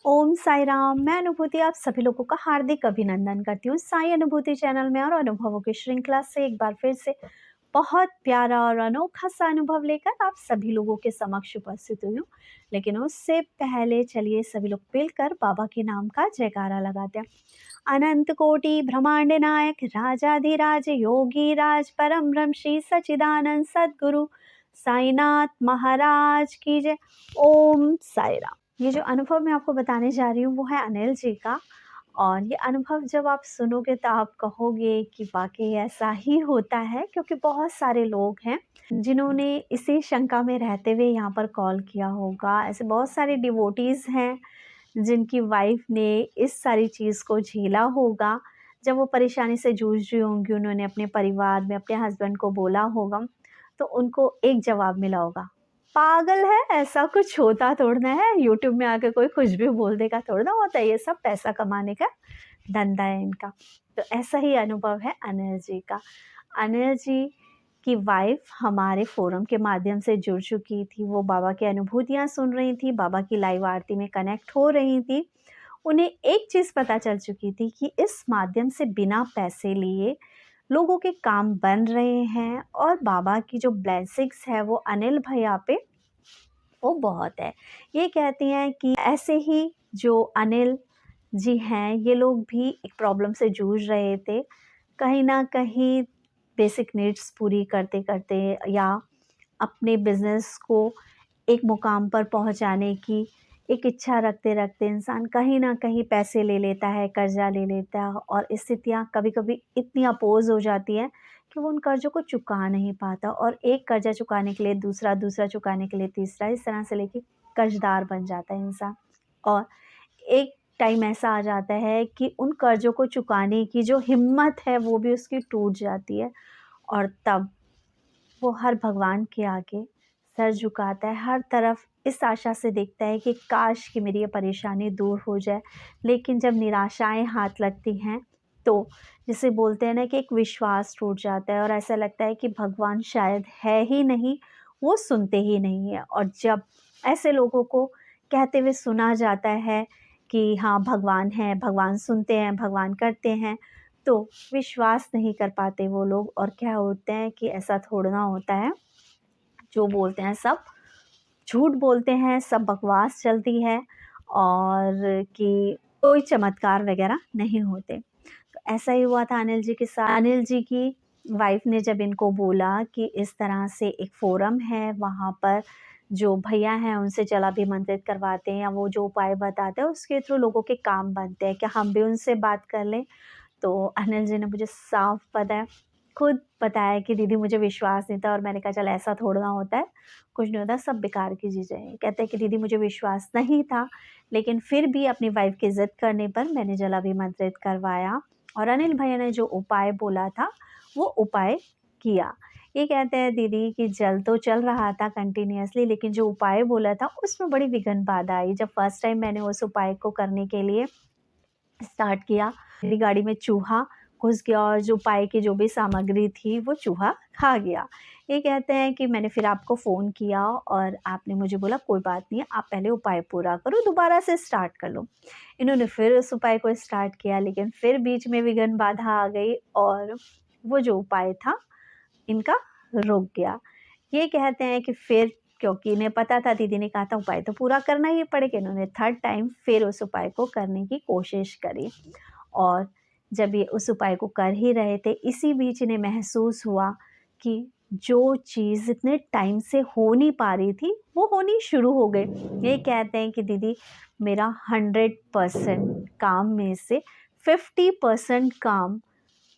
ओम साई राम। मैं अनुभूति आप सभी लोगों का हार्दिक अभिनंदन करती हूँ साई अनुभूति चैनल में और अनुभवों की श्रृंखला से एक बार फिर से बहुत प्यारा और अनोखा सा अनुभव लेकर आप सभी लोगों के समक्ष उपस्थित हुई हूँ। लेकिन उससे पहले चलिए सभी लोग मिलकर बाबा के नाम का जयकारा लगाते हैं। अनंत कोटि ब्रह्मांड नायक राजाधिराज योगी राज परम ब्रह्म श्री सचिदानंद सद्गुरु साईनाथ महाराज की जय। ओम साई राम। ये जो अनुभव मैं आपको बताने जा रही हूँ वो है अनिल जी का। और ये अनुभव जब आप सुनोगे तो आप कहोगे कि वाकई ऐसा ही होता है, क्योंकि बहुत सारे लोग हैं जिन्होंने इसी शंका में रहते हुए यहाँ पर कॉल किया होगा। ऐसे बहुत सारे डिवोटीज हैं जिनकी वाइफ ने इस सारी चीज़ को झेला होगा। जब वो परेशानी से जूझ रही होंगी, उन्होंने अपने परिवार में अपने हस्बैंड को बोला होगा तो उनको एक जवाब मिला होगा, पागल है, ऐसा कुछ होता थोड़ा है, यूट्यूब में आके कोई कुछ भी बोल देगा, थोड़ा होता है, ये सब पैसा कमाने का धंधा है इनका। तो ऐसा ही अनुभव है अनिल जी का। अनिल जी की वाइफ हमारे फोरम के माध्यम से जुड़ चुकी थी। वो बाबा की अनुभूतियाँ सुन रही थी, बाबा की लाइव आरती में कनेक्ट हो रही थी। उन्हें एक चीज़ पता चल चुकी थी कि इस माध्यम से बिना पैसे लिए लोगों के काम बन रहे हैं और बाबा की जो ब्लेसिंग्स है वो अनिल भैया पे वो बहुत है। ये कहती हैं कि ऐसे ही जो अनिल जी हैं, ये लोग भी एक प्रॉब्लम से जूझ रहे थे। कहीं न कहीं बेसिक नीड्स पूरी करते-करते या अपने बिज़नेस को एक मुकाम पर पहुंचाने की एक इच्छा रखते-रखते इंसान कहीं न कहीं पैसे ले लेता है, कर्ज़ा ले लेता है और स्थितियाँ कभी-कभी इतनी अपोज़ हो जाती हैं कि वो उन कर्ज़ों को चुका नहीं पाता और एक कर्ज़ा चुकाने के लिए दूसरा, दूसरा चुकाने के लिए तीसरा, इस तरह से लेके कर्ज़दार बन जाता है इंसान। और एक टाइम ऐसा आ जाता है कि उन कर्ज़ों को चुकाने की जो हिम्मत है वो भी उसकी टूट जाती है और तब वो हर भगवान के आगे सर झुकाता है, हर तरफ इस आशा से देखता है कि काश कि मेरी ये परेशानी दूर हो जाए। लेकिन जब निराशाएं हाथ लगती हैं तो जिसे बोलते हैं ना कि एक विश्वास टूट जाता है और ऐसा लगता है कि भगवान शायद है ही नहीं, वो सुनते ही नहीं है। और जब ऐसे लोगों को कहते हुए सुना जाता है कि हाँ भगवान है, भगवान सुनते हैं, भगवान करते हैं, तो विश्वास नहीं कर पाते वो लोग। और क्या होता है कि ऐसा थोड़ा ना होता है, जो बोलते हैं सब झूठ बोलते हैं, सब बकवास चलती है और कि कोई चमत्कार वगैरह नहीं होते। तो ऐसा ही हुआ था अनिल जी के साथ। अनिल जी की वाइफ ने जब इनको बोला कि इस तरह से एक फोरम है, वहाँ पर जो भैया हैं उनसे जल अभिमंत्रित करवाते हैं या वो जो उपाय बताते हैं उसके थ्रू लोगों के काम बनते हैं, क्या हम भी उनसे बात कर लें? तो अनिल जी ने मुझे साफ बताया, खुद बताया कि दीदी मुझे विश्वास नहीं था और मैंने कहा चल ऐसा थोड़ा ना होता है, कुछ नहीं होता, सब बेकार की चीज़ें हैं। कहते हैं कि दीदी मुझे विश्वास नहीं था, लेकिन फिर भी अपनी वाइफ की ज़िद करने पर मैंने जल अभिमंत्रित करवाया और अनिल भैया ने जो उपाय बोला था वो उपाय किया। ये कहते हैं दीदी कि जल तो चल रहा था कंटिन्यूअसली, लेकिन जो उपाय बोला था उसमें बड़ी विघ्न बाधा आई। जब फर्स्ट टाइम मैंने उस उपाय को करने के लिए स्टार्ट किया, मेरी गाड़ी में चूहा घुस गया और जो उपाय की जो भी सामग्री थी वो चूहा खा गया। ये कहते हैं कि मैंने फिर आपको फ़ोन किया और आपने मुझे बोला कोई बात नहीं है, आप पहले उपाय पूरा करो, दोबारा से स्टार्ट कर लो। इन्होंने फिर उस उपाय को स्टार्ट किया, लेकिन फिर बीच में विघ्न बाधा आ गई और वो जो उपाय था इनका रुक गया। ये कहते हैं कि फिर क्योंकि इन्हें पता था, दीदी ने कहा था उपाय तो पूरा करना ही पड़ेगा, इन्होंने थर्ड टाइम फिर उस उपाय को करने की कोशिश करी। और जब ये उस उपाय को कर ही रहे थे, इसी बीच इन्हें महसूस हुआ कि जो चीज़ इतने टाइम से हो नहीं पा रही थी वो होनी शुरू हो गई। ये कहते हैं कि दीदी मेरा 100% काम में से 50% काम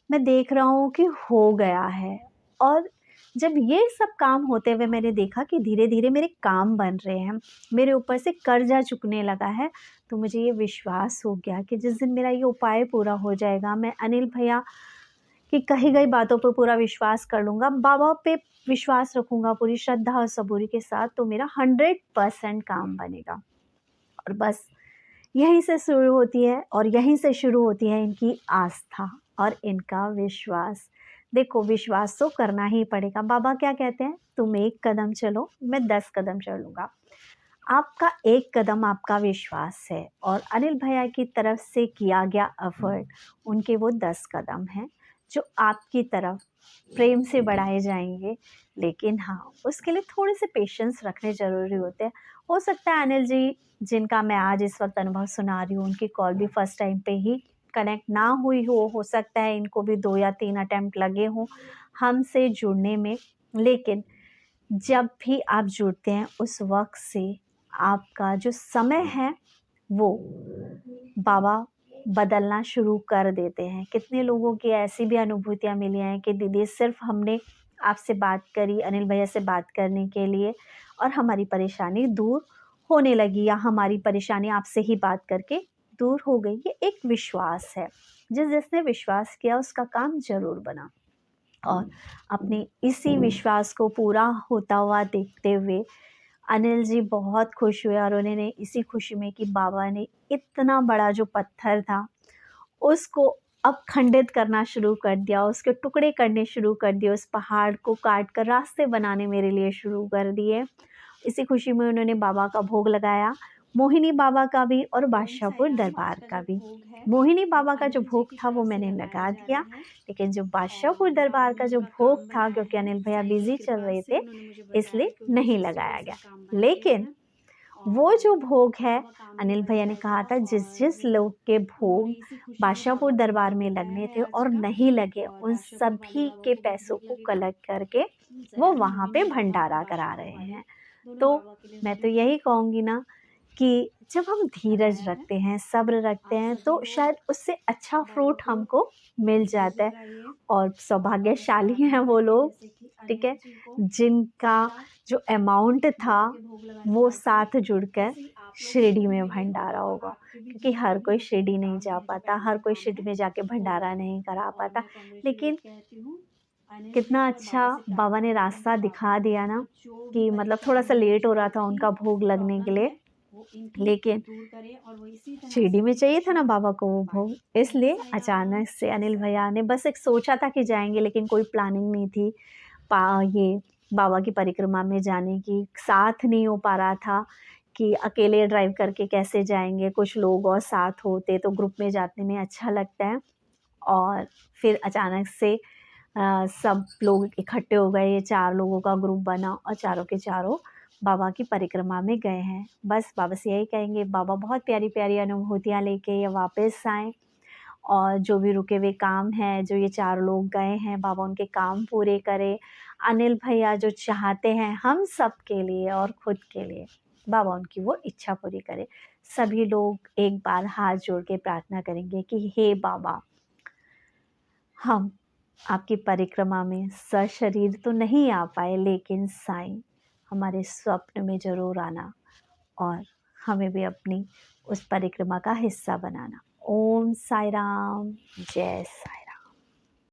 मैं देख रहा हूँ कि हो गया है। और जब ये सब काम होते हुए मैंने देखा कि धीरे-धीरे मेरे काम बन रहे हैं, मेरे ऊपर से कर्जा चुकने लगा है, तो मुझे ये विश्वास हो गया कि जिस दिन मेरा ये उपाय पूरा हो जाएगा, मैं अनिल भैया की कही गई बातों पर पूरा विश्वास कर लूँगा, बाबा पे विश्वास रखूँगा पूरी श्रद्धा और सबूरी के साथ, तो मेरा 100% काम बनेगा। और बस यहीं से शुरू होती है और यहीं से शुरू होती है इनकी आस्था और इनका विश्वास। देखो विश्वास तो करना ही पड़ेगा। बाबा क्या कहते हैं, तुम 1 कदम चलो, मैं 10 कदम चलूँगा। आपका एक कदम आपका विश्वास है और अनिल भैया की तरफ से किया गया एफर्ट उनके वो 10 कदम हैं जो आपकी तरफ प्रेम से बढ़ाए जाएंगे। लेकिन हाँ, उसके लिए थोड़े से पेशेंस रखने ज़रूरी होते हैं। हो सकता है अनिल जी जिनका मैं आज इस वक्त अनुभव सुना रही हूँ, उनकी कॉल भी फर्स्ट टाइम पे ही कनेक्ट ना हुई हो सकता है इनको भी 2 या 3 अटेम्प्ट लगे हों हमसे जुड़ने में। लेकिन जब भी आप जुड़ते हैं उस वक्त से आपका जो समय है वो बाबा बदलना शुरू कर देते हैं। कितने लोगों की ऐसी भी अनुभूतियाँ मिली हैं कि दीदी सिर्फ हमने आपसे बात करी, अनिल भैया से बात करने के लिए, और हमारी परेशानी दूर होने लगी या हमारी परेशानी आपसे ही बात करके दूर हो गई। ये एक विश्वास है, जिसने विश्वास किया उसका काम ज़रूर बना। और अपने इसी विश्वास को पूरा होता हुआ देखते हुए अनिल जी बहुत खुश हुए और उन्होंने इसी खुशी में कि बाबा ने इतना बड़ा जो पत्थर था उसको अब खंडित करना शुरू कर दिया, उसके टुकड़े करने शुरू कर दिए, उस पहाड़ को काट कर रास्ते बनाने मेरे लिए शुरू कर दिए। इसी खुशी में उन्होंने बाबा का भोग लगाया, मोहिनी बाबा का भी और बादशाहपुर दरबार का भी। मोहिनी बाबा का जो भोग था वो मैंने लगा दिया, लेकिन जो बादशाहपुर दरबार का जो भोग था, क्योंकि अनिल भैया बिजी चल रहे थे इसलिए नहीं लगाया गया। लेकिन वो जो भोग है, अनिल भैया ने कहा था जिस जिस लोग के भोग बादशाहपुर दरबार में लगने थे और नहीं लगे, उन सभी के पैसों को कलेक्ट करके वो वहाँ पे भंडारा करा रहे हैं। तो मैं तो यही कहूँगी ना कि जब हम धीरज रखते हैं, सब्र रखते हैं, तो शायद उससे अच्छा फ्रूट हमको मिल जाता है। और सौभाग्यशाली हैं वो लोग, ठीक है, जिनका जो अमाउंट था वो साथ जुड़कर शिरडी में भंडारा होगा, क्योंकि हर कोई शिरडी नहीं जा पाता, हर कोई शिरडी में जाके भंडारा नहीं करा पाता। लेकिन कितना अच्छा बाबा ने रास्ता दिखा दिया ना, कि मतलब थोड़ा सा लेट हो रहा था उनका भोग लगने के लिए, लेकिन शिरडी में चाहिए था ना बाबा को वो भोग, इसलिए अचानक से अनिल भैया ने बस एक सोचा था कि जाएंगे, लेकिन कोई प्लानिंग नहीं थी ये बाबा की परिक्रमा में जाने की, साथ नहीं हो पा रहा था कि अकेले ड्राइव करके कैसे जाएंगे, कुछ लोग और साथ होते तो ग्रुप में जाने में अच्छा लगता है। और फिर अचानक से सब लोग इकट्ठे हो गए, ये 4 लोगों का ग्रुप बना और चारों के चारों बाबा की परिक्रमा में गए हैं। बस बाबा से यही कहेंगे, बाबा बहुत प्यारी प्यारी अनुभूतियाँ लेके ये वापस आएँ, और जो भी रुके हुए काम हैं, जो ये 4 लोग गए हैं, बाबा उनके काम पूरे करें। अनिल भैया जो चाहते हैं हम सब के लिए और खुद के लिए, बाबा उनकी वो इच्छा पूरी करें। सभी लोग एक बार हाथ जोड़ के प्रार्थना करेंगे कि हे बाबा, हम आपकी परिक्रमा में सशरीर तो नहीं आ पाए, लेकिन साईं हमारे स्वप्न में ज़रूर आना और हमें भी अपनी उस परिक्रमा का हिस्सा बनाना। ओम साई राम, जय साई।